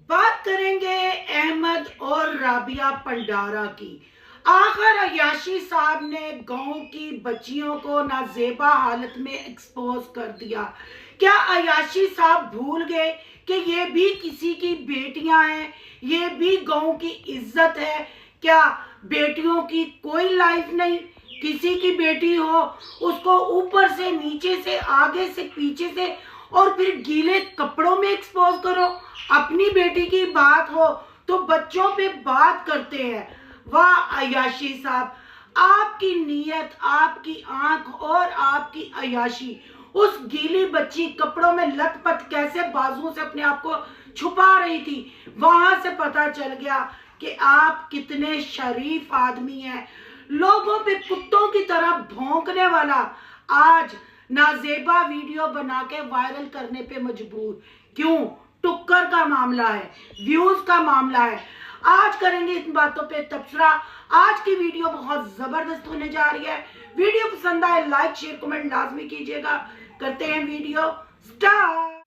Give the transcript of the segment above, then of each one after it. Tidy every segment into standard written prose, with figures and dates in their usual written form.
बात करेंगे अहमद और राबिया पंडारा की। आखिर अयाशी साहब ने गांव की बच्चियों को नाजेबा हालत में एक्सपोज कर दिया। क्या अयाशी साहब भूल गए कि ये भी किसी की बेटियां हैं, ये भी गांव की इज्जत है? क्या बेटियों की कोई लाइफ नहीं? किसी की बेटी हो उसको ऊपर से नीचे से आगे से पीछे से और फिर गीले कपड़ों में एक्सपोज करो। अपनी बेटी की बात हो तो बच्चों पे बात करते हैं। वाह अयाशी साहब, आपकी नीयत, आपकी आंख और आपकी अयाशी उस गीली बच्ची कपड़ों में लथपथ कैसे बाजुओं से अपने आप को छुपा रही थी, वहां से पता चल गया कि आप कितने शरीफ आदमी हैं। लोगों पे कुत्तों की तरह भौंकने वाला आज नाजेबा वीडियो बना के वायरल करने पे मजबूर क्यों? टुक्कर का मामला है, व्यूज का मामला है। आज करेंगे इन बातों पे तबसरा। आज की वीडियो बहुत जबरदस्त होने जा रही है। वीडियो पसंद आए लाइक शेयर कमेंट लाजमी कीजिएगा। करते हैं वीडियो स्टार्ट।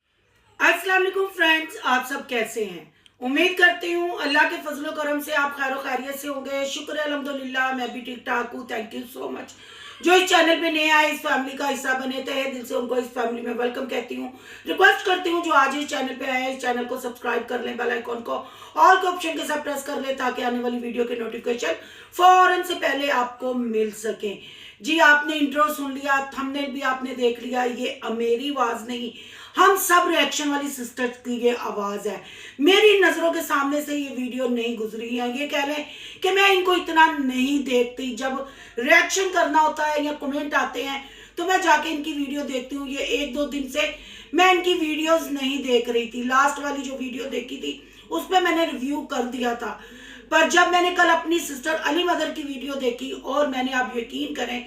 अस्सलाम वालेकुम फ्रेंड्स, आप सब कैसे हैं? उम्मीद करती हूँ अल्लाह के फजलो करम से आप खैर खैरियत से होंगे। शुक्र है अल्हम्दुलिल्लाह, मैं भी ठीक ठाक हूँ। Thank you so much. जो इस चैनल पे नए आए, इस फैमिली का हिस्सा बने थे, दिल से उनको इस फैमिली में वेलकम कहती हूँ। रिक्वेस्ट करती हूँ जो आज इस चैनल पे आए इस चैनल को सब्सक्राइब कर लें, बेल आइकॉन को ऑल के ऑप्शन के साथ प्रेस कर लें ताकि आने वाली वीडियो के नोटिफिकेशन फौरन से पहले आपको मिल सके। जी, आपने इंट्रो सुन लिया, थंबनेल भी आपने देख लिया। ये मेरी आवाज नहीं, हम सब रिएक्शन वाली सिस्टर्स की ये आवाज है। मेरी नजरों के सामने से ये वीडियो नहीं गुजरी है। ये कह लें कि मैं इनको इतना नहीं देखती। जब रिएक्शन करना होता है या कमेंट आते हैं तो मैं जाके इनकी वीडियो देखती हूँ। ये एक दो दिन से मैं इनकी वीडियोस नहीं देख रही थी। लास्ट वाली जो वीडियो देखी थी उस पर मैंने रिव्यू कर दिया था, पर जब मैंने कल अपनी सिस्टर अली मदर की वीडियो देखी और मैंने, आप यकीन करें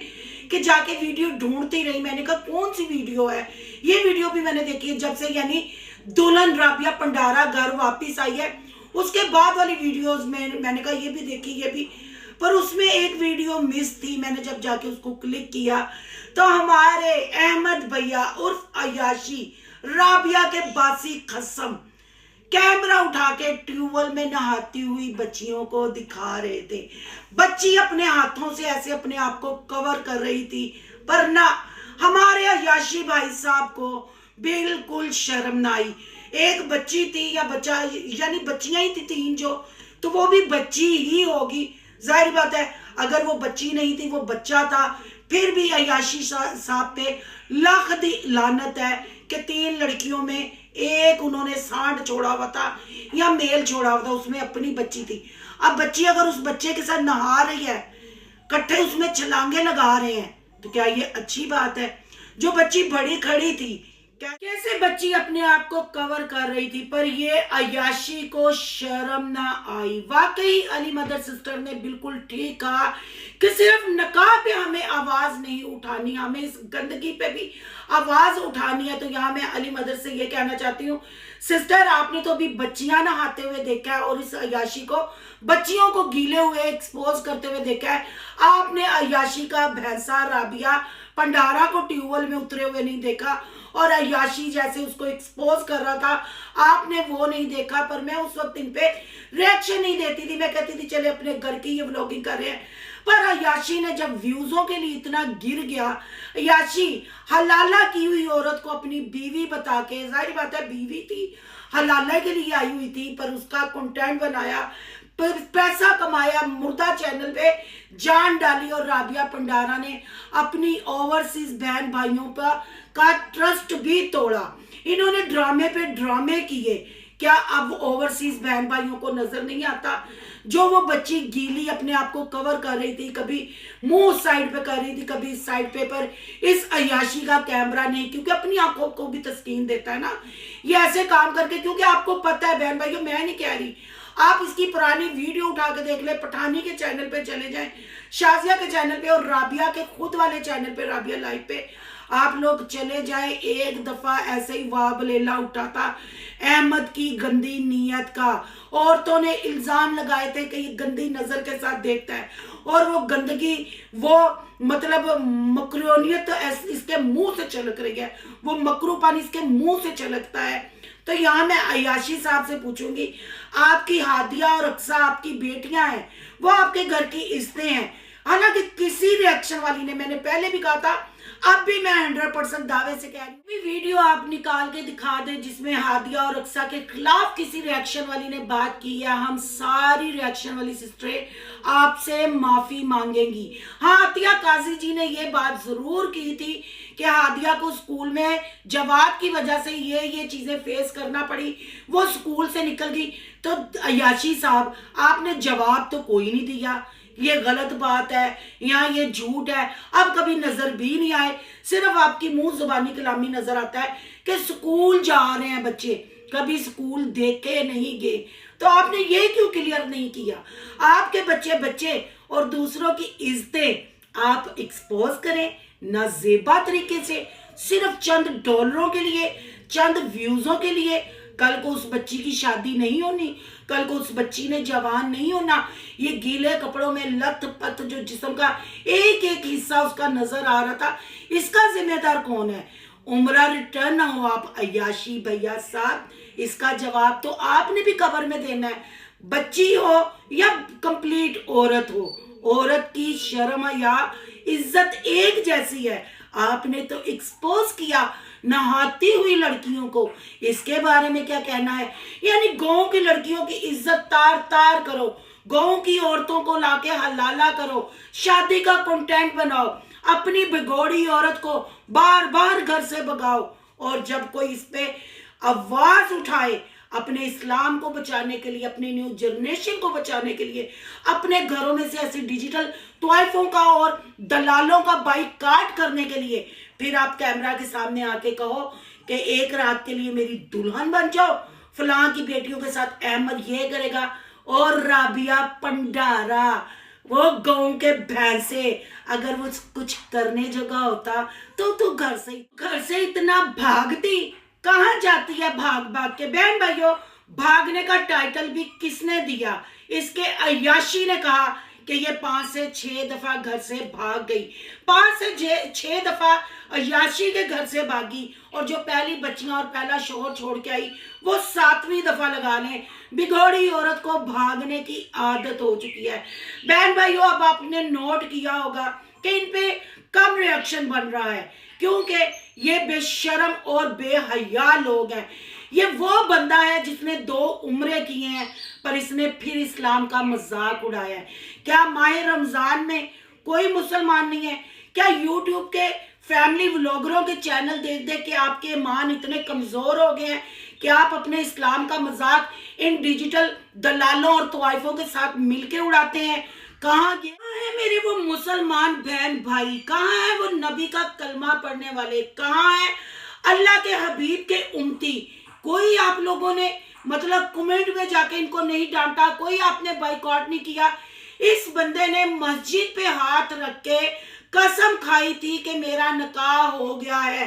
कि जाके वीडियो ढूंढती रही, मैंने कहा कौन सी वीडियो है। ये वीडियो भी मैंने देखी है जब से यानी दुल्हन राबिया पंडारा घर वापस आई है, उसके बाद वाली वीडियोस में मैंने कहा ये भी देखी, ये भी, पर उसमें एक वीडियो मिस थी। मैंने जब जाके उसको क्लिक किया तो हमारे अहमद भैया उर्फ अयाशी राबिया के बासी खसम कैमरा उठा के ट्यूबवेल में नहाती हुई बच्चियों को दिखा रहे थे। बच्ची अपने हाथों से ऐसे अपने आप को कवर कर रही थी, पर ना, हमारे अयाशी भाई साहब को बिल्कुल शर्म ना आई। एक बच्ची थी या बच्चा, यानी बच्चियां ही थी तीन जो, तो वो भी बच्ची ही होगी। जाहिर बात है अगर वो बच्ची नहीं थी वो बच्चा था, फिर भी अयाशी साहब पे लाख दी लानत है कि तीन लड़कियों में एक उन्होंने सांड छोड़ा हुआ था या मेल छोड़ा हुआ था, उसमें अपनी बच्ची थी। अब बच्ची अगर उस बच्चे के साथ नहा रही है, कट्ठे उसमें छलांगे लगा रहे हैं, तो क्या ये अच्छी बात है? जो बच्ची बड़ी खड़ी थी, कैसे बच्ची अपने आप को कवर कर रही थी, पर ये अयाशी को शर्म ना आई। वाकई अली मदर सिस्टर ने बिल्कुल ठीक कहा कि सिर्फ नकाब पे हमें आवाज नहीं उठानी, हमें इस गंदगी पे भी आवाज उठानी है। तो यहाँ मैं अली मदर से ये कहना चाहती हूँ, सिस्टर आपने तो अभी बच्चियां नहाते हुए देखा है और इस अयाशी को, बच्चियों को गीले हुए एक्सपोज करते हुए देखा है। आपने अयाशी का भैंसा राबिया पंडारा को ट्यूबवेल में उतरे हुए नहीं देखा, और अयाशी जैसे उसको एक्सपोज कर रहा था आपने वो नहीं देखा। पर मैं उस वक्त इन पे रिएक्शन नहीं देती थी, मैं कहती थी चले अपने घर की ये व्लॉगिंग कर रहे हैं। पर अयाशी ने जब व्यूजों के लिए इतना गिर गया, अयाशी हलाला की हुई औरत को अपनी बीवी बता के, जाहिर बात है बीवी थी, हलाला के लिए आई हुई थी, पर उसका कंटेंट बनाया, पैसा कमाया, मुर्दा चैनल पे जान डाली, और राबिया पंडारा ने अपनी ओवरसीज बहन भाइयों का ट्रस्ट भी तोड़ा। इन्होंने ड्रामे पे ड्रामे किए। क्या अब ओवरसीज बहन भाइयों को नजर नहीं आता? जो वो बच्ची गीली अपने आप को कवर कर रही थी, कभी मुंह साइड पे कर रही थी, कभी इस साइड पे, पर इस अयाशी का कैमरा नहीं, क्योंकि अपनी आंखों को भी तस्कीन देता है ना ये ऐसे काम करके। क्योंकि आपको पता है बहन भाइयों, मैं नहीं कह रही, आप इसकी पुरानी वीडियो उठा के देख ले, पठानी के चैनल पे चले जाएं, शाजिया के चैनल पे और राबिया के खुद वाले चैनल पे, राबिया लाइव पे आप लोग चले जाए। एक दफा ऐसे ही वाह बलेला उठा था अहमद की गंदी नीयत का। औरतों ने इल्जाम लगाए थे कि ये गंदी नजर के साथ देखता है, और वो गंदगी, वो मतलब मकरूनियत इसके मुंह से छलक रही है, वो मकरूपन इसके मुंह से छलकता है। तो यहाँ मैं अयाशी साहब से पूछूंगी, आपकी हादिया और अक्सा आपकी बेटियां हैं, वो आपके घर की इज्जतें हैं। हालांकि किसी रिएक्शन वाली ने, मैंने पहले भी कहा था, अब भी मैं 100% दावे से कह रही हूँ, वीडियो आप निकाल के दिखा दें जिसमें हादिया और अक्सा के खिलाफ किसी रिएक्शन वाली ने बात की है, हम सारी रिएक्शन वाली सिस्टरें आपसे माफी मांगेंगी। हाँ, अतिया काजी जी ने ये बात जरूर की थी कि हादिया को स्कूल में जवाब की वजह से ये चीजें फेस करना पड़ी, वो स्कूल से निकल गई। तो अयाशी साहब, आपने जवाब तो कोई नहीं दिया, ये गलत बात है या ये झूठ है, अब कभी नजर भी नहीं आए, सिर्फ आपकी मुंह जुबानी कलामी नजर आता है कि स्कूल जा रहे हैं बच्चे, कभी स्कूल देखे नहीं गए। तो आपने ये क्यों क्लियर नहीं किया? आपके बच्चे बच्चे और दूसरों की इज्जतें आप एक्सपोज करें नाजेबा तरीके से, सिर्फ चंद डॉलरों के लिए, चंद व्यूजों के लिए। कल को उस बच्ची की शादी नहीं होनी, कल को उस बच्ची ने जवान नहीं होना, ये गीले कपड़ों में लत पत जो जिस्म का एक एक हिस्सा उसका नजर आ रहा था, इसका जिम्मेदार कौन है? उम्रा रिटर्न ना हो आप अयाशी भैया साहब, इसका जवाब तो आपने भी कब्र में देना है। बच्ची हो या कंप्लीट औरत हो, औरत की शर्म या इज्जत एक जैसी है। आपने तो एक्सपोज किया नहाती हुई लड़कियों को, इसके बारे में क्या कहना है? यानी गांव की लड़कियों की इज्जत तार तार करो, गांव की औरतों को लाके हलाला करो, शादी का कंटेंट बनाओ, अपनी बिगोड़ी औरत को बार बार घर से भगाओ, और जब कोई इस पे आवाज उठाए अपने इस्लाम को बचाने के लिए, अपनी न्यू जनरेशन को बचाने के लिए, अपने घरों में से ऐसी डिजिटल तोयफों का और दलालों का बाइकाट करने के लिए, फिर आप कैमरा के सामने आके कहो कि एक रात के लिए मेरी दुल्हन बन जाओ, फलां की बेटियों के साथ अहमद ये करेगा और राबिया पंडारा वो गांव के भैंसे, अगर वो कुछ करने जगह होता तो घर से इतना भागती, कहाँ जाती है भाग भाग के? बहन भाइयों, भागने का टाइटल भी किसने दिया? इसके अयाशी ने कहा कि ये 5 से 6 दफा घर से भाग गई, 5 से 6 दफा अयाशी के घर से भागी, और जो पहली बच्चियां और पहला शोहर छोड़ के आई वो 7वीं दफा लगा लें। बिगोड़ी औरत को भागने की आदत हो चुकी है। बहन भाइयों, अब आपने नोट किया होगा कि इन पे कम रिएक्शन बन रहा है, क्योंकि ये बेशर्म और बेहया लोग हैं। ये वो बंदा है जिसने 2 उम्रे किए हैं, पर इसने फिर इस्लाम का मजाक उड़ाया है। क्या माह रमजान में कोई मुसलमान नहीं है? क्या यूट्यूब के फैमिली व्लॉगरों के चैनल देख देख के आपके ईमान इतने कमजोर हो गए हैं कि आप अपने इस्लाम का मजाक इन डिजिटल दलालों और तवाइफों के साथ मिलके उड़ाते हैं? कहाँ है मेरे वो मुसलमान बहन भाई? कहाँ है वो नबी का कलमा पढ़ने वाले? कहाँ है अल्लाह के हबीब के उम्मती? कोई आप लोगों ने मतलब कमेंट में जाके इनको नहीं डांटा, कोई आपने बाइकआउट नहीं किया। इस बंदे ने मस्जिद पे हाथ रख के कसम खाई थी कि मेरा निकाह हो गया है।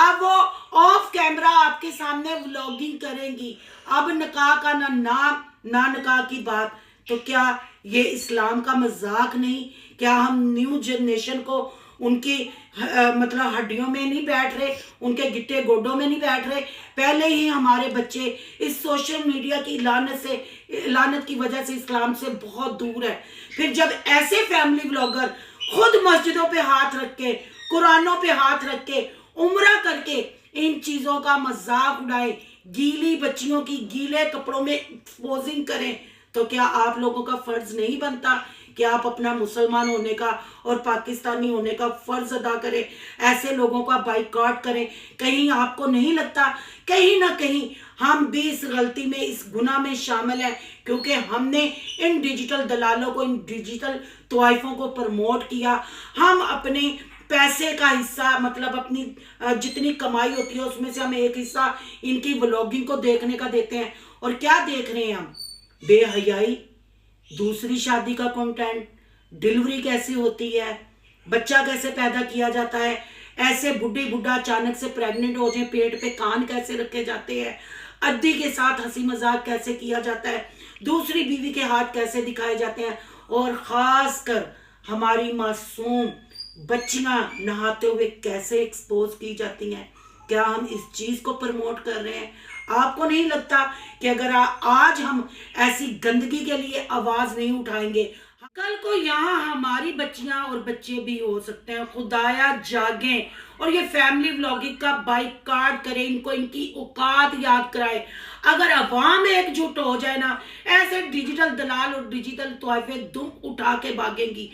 अब वो ऑफ कैमरा आपके सामने व्लॉगिंग करेंगी। अब निकाह का ना नाम ना निकाह की बात। तो क्या ये इस्लाम का मजाक नहीं? क्या हम न्यू जनरेशन को उनकी मतलब हड्डियों में नहीं बैठ रहे, उनके गिट्टे गोडों में नहीं बैठ रहे? पहले ही हमारे बच्चे इस सोशल मीडिया की लानत की वजह से इस्लाम से बहुत दूर है। फिर जब ऐसे फैमिली ब्लॉगर खुद मस्जिदों पे हाथ रख के, कुरानों पे हाथ रख के, उम्रा करके इन चीजों का मजाक उड़ाए, गीली बच्चियों की गीले कपड़ों में एक्सपोजिंग करें, तो क्या आप लोगों का फर्ज नहीं बनता कि आप अपना मुसलमान होने का और पाकिस्तानी होने का फर्ज अदा करें, ऐसे लोगों का बाइकआउट करें? कहीं आपको नहीं लगता कहीं ना कहीं हम भी इस गलती में, इस गुनाह में शामिल हैं, क्योंकि हमने इन डिजिटल दलालों को, इन डिजिटल तवाइफों को प्रमोट किया। हम अपने पैसे का हिस्सा, मतलब अपनी जितनी कमाई होती है उसमें से हम एक हिस्सा इनकी व्लॉगिंग को देखने का देते हैं। और क्या देख रहे हैं हम? बेहयाई, दूसरी शादी का कंटेंट, डिलीवरी कैसे होती है, बच्चा कैसे पैदा किया जाता है, ऐसे बुढ़ी बुढ़ा अचानक से प्रेग्नेंट हो जाए, पेट पे कान कैसे रखे जाते हैं, अद्दी के साथ हंसी मजाक कैसे किया जाता है, दूसरी बीवी के हाथ कैसे दिखाए जाते हैं, और खास कर हमारी मासूम बच्चियां नहाते हुए कैसे एक्सपोज की जाती हैं। क्या हम इस चीज को प्रमोट कर रहे हैं? आपको नहीं लगता कि अगर आज हम ऐसी गंदगी के लिए आवाज नहीं उठाएंगे, कल को यहाँ हमारी बच्चियां और बच्चे भी हो सकते हैं। खुदाया जागें और ये फैमिली व्लॉगिंग का बाइकाट करें, इनको इनकी औकात याद कराए। अगर अवाम एकजुट हो जाए ना, ऐसे डिजिटल दलाल और डिजिटल तोहफे दुम उठा के भागेंगी।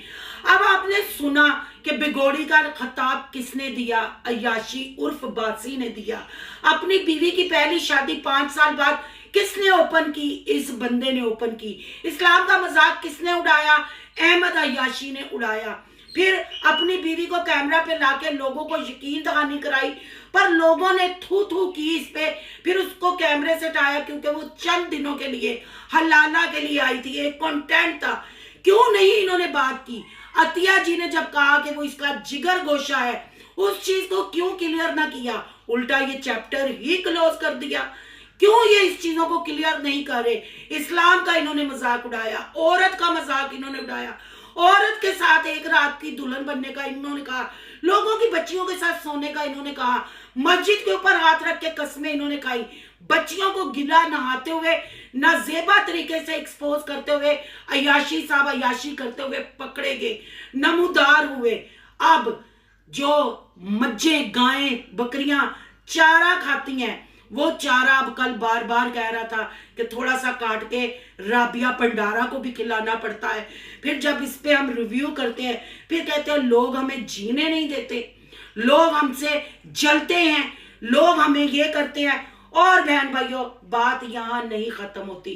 अब आपने सुना कि बिगोड़ी का खिताब किसने दिया? अय्याशी उर्फ बासी ने दिया। अपनी बीवी की पहली शादी 5 साल बाद किसने ओपन की? इस बंदे ने ओपन की। इस्लाम का मजाक किसने उड़ाया? अहमद अय्याशी ने उड़ाया। फिर अपनी बीवी को कैमरा पे लाके लोगों को यकीन दहानी कराई, पर लोगों ने थू थू की इस पे। फिर उसको कैमरे से हटाया क्योंकि वो चंद दिनों के लिए हलाला के लिए आई थी, एक कंटेंट था। क्यों नहीं इन्होंने बात की? अतिया जी ने जब कहा कि वो इसका जिगर गोशा है, उस चीज को क्यों क्लियर ना किया? उल्टा ये चैप्टर ही क्लोज कर दिया। क्यों ये इस चीजों को क्लियर नहीं कर रहे? इस्लाम का इन्होंने मजाक उड़ाया, औरत का मजाक इन्होंने उड़ाया, औरत के साथ एक रात की दुल्हन बनने का इन्होंने कहा, लोगों की बच्चियों के साथ सोने का इन्होंने कहा, मस्जिद के ऊपर हाथ रख के कस्में इन्होंने खाई, बच्चियों को गिला नहाते हुए नाजेबा तरीके से एक्सपोज करते हुए अय्याशी साहब अय्याशी करते हुए पकड़े गए, नमूदार हुए। अब जो मज्जे गायें बकरियां चारा खाती हैं, वो चारा अब कल बार बार कह रहा था कि थोड़ा सा काट के राबिया पंडारा को भी खिलाना पड़ता है। फिर जब इस पे हम रिव्यू करते हैं, फिर कहते हैं लोग हमें जीने नहीं देते, लोग हमसे जलते हैं, लोग हमें ये करते हैं। और बहन भाइयों, बात यहां नहीं खत्म होती।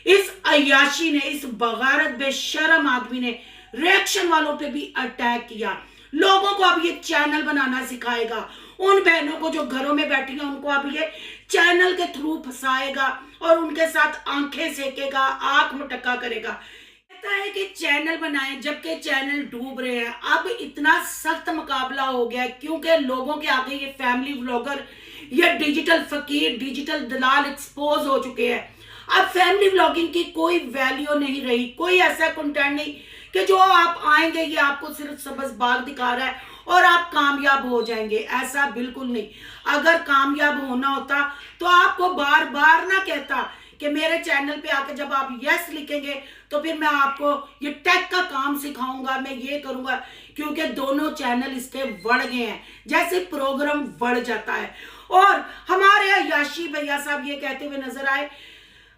इस अय्याशी ने, इस बगारत बेशरम आदमी ने रिएक्शन वालों पे भी अटैक किया। लोगों को अब ये चैनल बनाना सिखाएगा। उन बहनों को जो घरों में बैठी हैं, उनको अब ये चैनल के थ्रू फंसाएगा और उनके साथ आंखें सेकेगा, आंख मटक्का करेगा। कहता है कि चैनल बनाएं, जबकि चैनल डूब रहे हैं। अब इतना सख्त मुकाबला हो गया क्योंकि लोगों के आगे ये फैमिली व्लॉगर, ये डिजिटल फकीर, डिजिटल दलाल एक्सपोज हो चुके हैं। अब फैमिली व्लॉगिंग की कोई वैल्यू नहीं रही, कोई ऐसा कंटेंट नहीं कि जो आप आएंगे ये आपको सिर्फ सब्ज बाग दिखा रहा है और आप कामयाब हो जाएंगे। ऐसा बिल्कुल नहीं। अगर कामयाब होना होता तो आपको बार बार ना कहता कि मेरे चैनल पे आके जब आप यस लिखेंगे तो फिर मैं आपको ये टेक का काम सिखाऊंगा, मैं ये करूंगा। क्योंकि दोनों चैनल इसके बढ़ गए हैं, जैसे प्रोग्राम बढ़ जाता है। और हमारे अय्याशी भैया साहब ये कहते हुए नजर आए,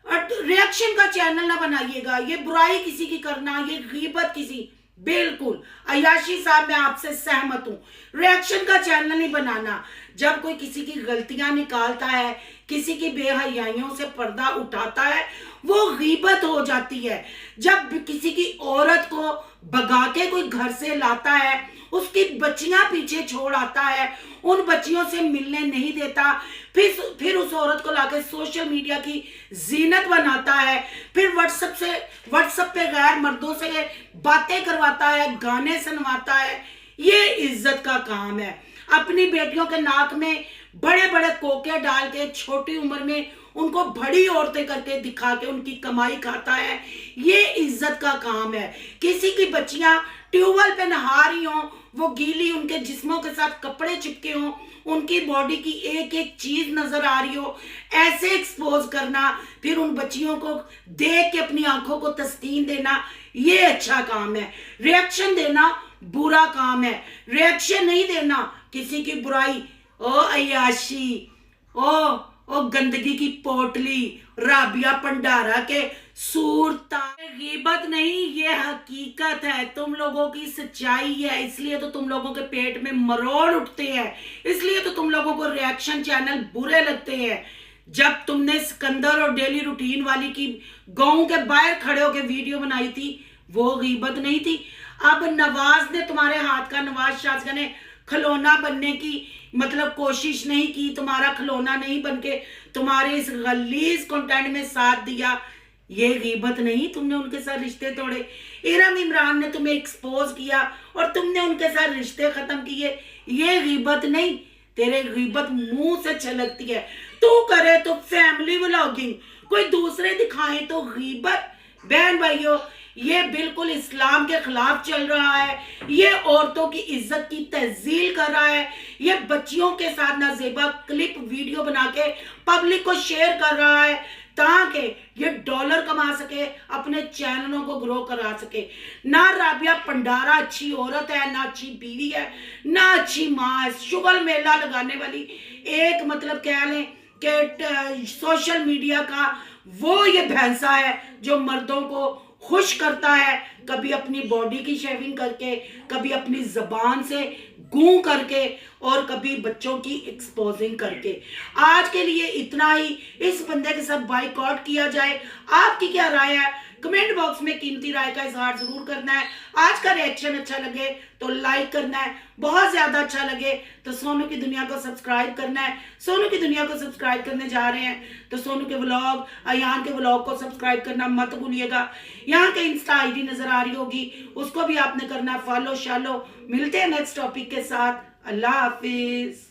रिएक्शन का चैनल ना बनाइएगा, ये बुराई किसी की करना, ये गीबत किसी, बिल्कुल अय्याशी साहब मैं आपसे सहमत हूं। रिएक्शन का चैनल नहीं बनाना। जब कोई किसी की गलतियां निकालता है, किसी की बेहयाइयों से पर्दा उठाता है, वो गीबत हो जाती है। जब किसी की औरत को भगा के कोई घर से लाता है, उसकी बच्चियां पीछे छोड़ आता है, उन बच्चियों से मिलने नहीं देता, फिर उस औरत को लाके सोशल मीडिया की जीनत बनाता है, फिर व्हाट्सएप पे गैर मर्दों से बातें करवाता है, गाने सुनवाता है, ये इज्जत का काम है। अपनी बेटियों के नाक में बड़े बड़े कोके डाल के छोटी उम्र में उनको बड़ी औरतें करके दिखा के उनकी कमाई खाता है, ये इज्जत का काम है। किसी की बच्चियां ट्यूबवेल पे नहा रही हों, वो गीली, उनके जिस्मों के साथ कपड़े चिपके हों, उनकी बॉडी की एक एक चीज नजर आ रही हो, ऐसे एक्सपोज करना, फिर उन बच्चियों को देख के अपनी आंखों को तस्कीन देना, ये अच्छा काम है। रिएक्शन देना बुरा काम है। रिएक्शन नहीं देना किसी की बुराई। ओ अय्याशी, ओ गंदगी की पोटली, राबिया पंडारा के सूरता, गीबत नहीं, ये हकीकत है। तुम लोगों की सच्चाई है, इसलिए तो तुम लोगों के पेट में मरोड़ उठते हैं, इसलिए तो तुम लोगों को रिएक्शन चैनल बुरे लगते हैं। जब तुमने सिकंदर और डेली रूटीन वाली की गांव के बाहर खड़े होकर वीडियो बनाई थी, वो गीबत नहीं थी। अब नवाज ने तुम्हारे हाथ का, नवाज शाह ने खिलौना बनने की मतलब कोशिश नहीं की, तुम्हारा खिलौना नहीं बनके तुम्हारे इस गलीज कंटेंट में साथ दिया, ये गीबत नहीं। तुमने उनके साथ रिश्ते तोड़े, इरम इमरान ने तुम्हें एक्सपोज किया और तुमने उनके साथ रिश्ते खत्म किए, ये गीबत नहीं। तेरे गीबत मुंह से छलकती है। तू करे तो फैमिली व्लॉगिंग, कोई दूसरे दिखाए तो गीबत। बहन भाइयों, ये बिल्कुल इस्लाम के खिलाफ चल रहा है। ये औरतों की इज्जत की तहजील कर रहा है। ये बच्चियों के साथ नाजेबा क्लिप वीडियो बना के पब्लिक को शेयर कर रहा है ताकि ये डॉलर कमा सके, अपने चैनलों को ग्रो करा सके। ना राबिया पंडारा अच्छी औरत है, ना अच्छी बीवी है, ना अच्छी माँ है। शुगल मेला लगाने वाली एक मतलब कह लें कि सोशल मीडिया का वो ये भैंसा है जो मर्दों को खुश करता है, कभी अपनी बॉडी की शेविंग करके, कभी अपनी जबान से गूं करके, और कभी बच्चों की एक्सपोजिंग करके। आज के लिए इतना ही। इस बंदे के साथ बाइकआउट किया जाए। आपकी क्या राय है? कमेंट बॉक्स में कीमती राय का इजहार जरूर करना है। आज का रिएक्शन अच्छा लगे तो लाइक करना है, बहुत ज्यादा अच्छा लगे तो सोनू की दुनिया को सब्सक्राइब करना है। सोनू की दुनिया को सब्सक्राइब करने जा रहे हैं तो सोनू के व्लॉग, अयान के व्लॉग को सब्सक्राइब करना मत भूलिएगा। यहाँ के इंस्टा आईडी नजर आ रही होगी, उसको भी आपने करना फॉलो शालो। मिलते हैं नेक्स्ट टॉपिक के साथ। अल्लाह हाफिज।